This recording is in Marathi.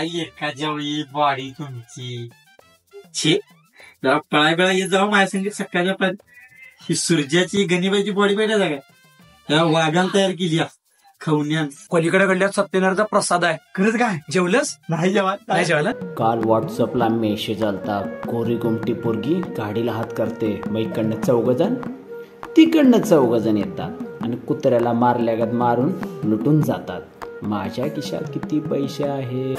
काय एका जेवळी बॉडी तुमची छे जरा पळाय बेळा येत जाऊ माझ्या संगीत सकाळच्या पण ही सूर्याची गणिबाईची बॉडी पाहिजे जागा त्या वाघान तयार केली खवण्यान पलीकडे घडल्यात सत्यनारायणचा प्रसाद आहे. खरंच काय जेवलंस? नाही जेवण नाही जेवायला. काल व्हॉट्सअपला मेसेज आलता, कोरी गुमटी पोरगी गाडीला हात करते, मग इकडनं 4 जण तिकडनं 4 जण येतात आणि कुत्र्याला मारल्यागत मारून लुटून जातात. माझ्या खिशात किती पैसे आहेत?